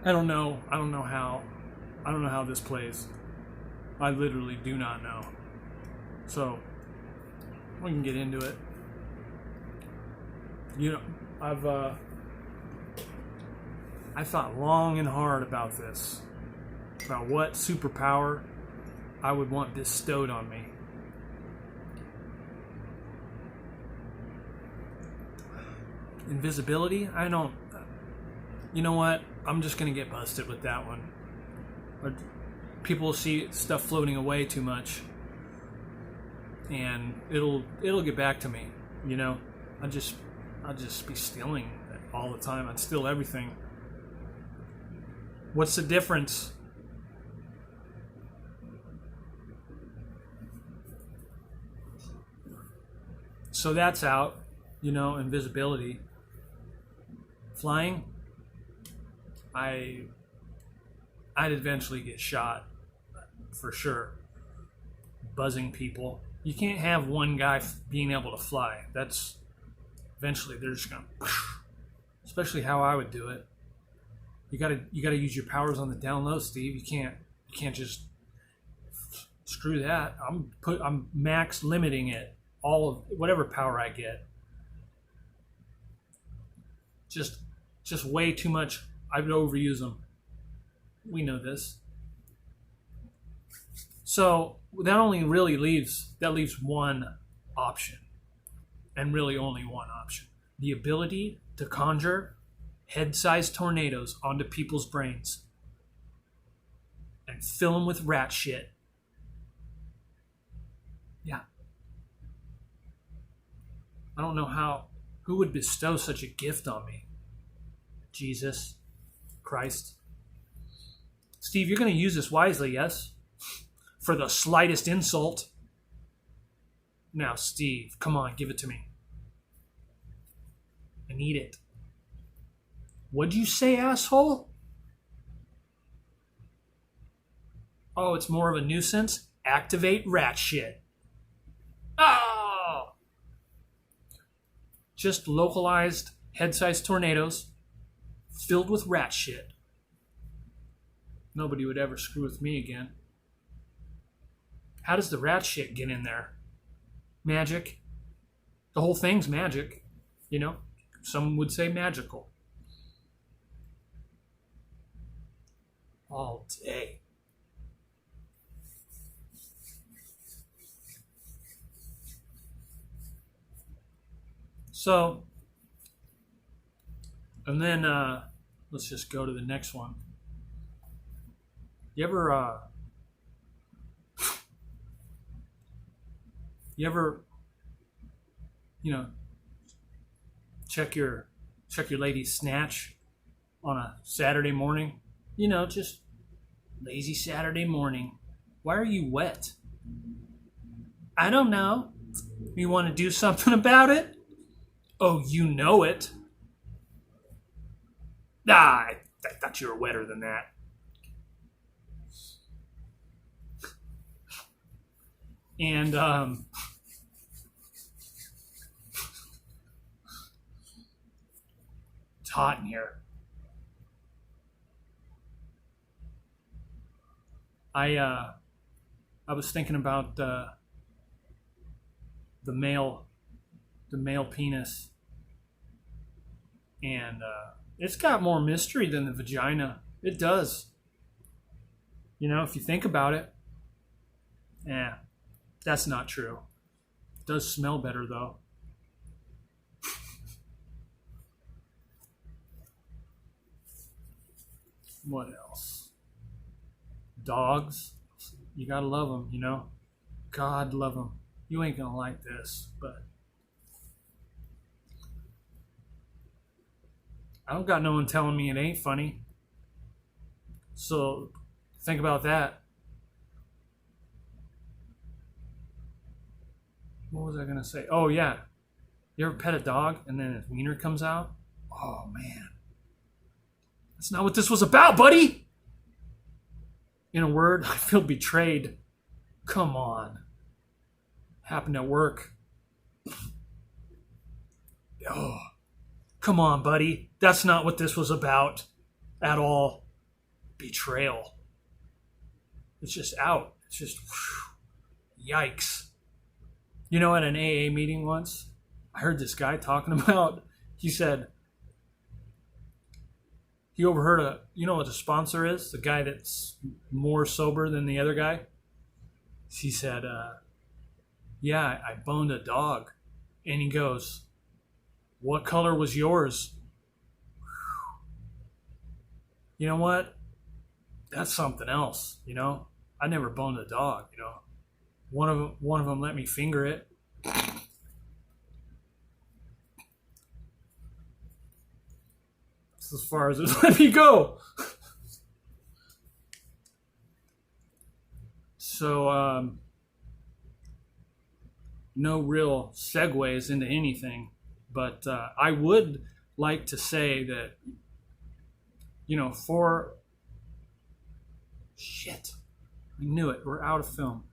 I don't know. I don't know how. I don't know how this plays. I literally do not know. So we can get into it. You know, I thought long and hard about this, about what superpower I would want bestowed on me. Invisibility? I don't. You know what? I'm just gonna get busted with that one. People see stuff floating away too much, and it'll get back to me. You know, I'll just be stealing all the time. I'd steal everything. What's the difference? So that's out. You know, invisibility. Flying. I'd eventually get shot, for sure. Buzzing people. You can't have one guy being able to fly. That's eventually they're just gonna, especially how I would do it. You gotta use your powers on the down low, Steve. You can't just screw that. I'm max limiting it. All of whatever power I get. Just way too much. I would overuse them. We know this. So that leaves one option, and really only one option: the ability to conjure head-sized tornadoes onto people's brains and fill them with rat shit. Yeah. I don't know who would bestow such a gift on me. Jesus Christ. Steve, you're going to use this wisely, yes? For the slightest insult. Now, Steve, come on, give it to me. I need it. What'd you say, asshole? Oh, it's more of a nuisance? Activate rat shit. Oh! Just localized head-sized tornadoes filled with rat shit. Nobody would ever screw with me again. How does the rat shit get in there? Magic. The whole thing's magic. You know? Some would say magical. All day. So, and then let's just go to the next one. You ever check your lady's snatch on a Saturday morning? You know, just lazy Saturday morning. Why are you wet? I don't know. You want to do something about it? Oh, you know it. I thought you were wetter than that. And it's hot in here. I was thinking about the male penis, and it's got more mystery than the vagina. It does. You know, if you think about it. Yeah, that's not true. It does smell better though. What else? Dogs. You gotta love them, you know? God love them. You ain't gonna like this, but I don't got no one telling me it ain't funny. So think about that. What was I gonna say? Oh yeah. You ever pet a dog and then his wiener comes out? Oh man. That's not what this was about, buddy! In a word, I feel betrayed. Come on. Happened at work. Oh. Come on, buddy. That's not what this was about at all. betrayal. It's just out. It's just, whew, yikes. You know, at an AA meeting once, I heard this guy talking about, he said, he overheard you know what a sponsor is? The guy that's more sober than the other guy? He said, yeah, I boned a dog. And he goes, what color was yours? You know what? That's something else, you know? I never boned a dog, you know? One of them let me finger it. That's as far as it let me go. So, no real segues into anything, but I would like to say that, you know, I knew it, we're out of film.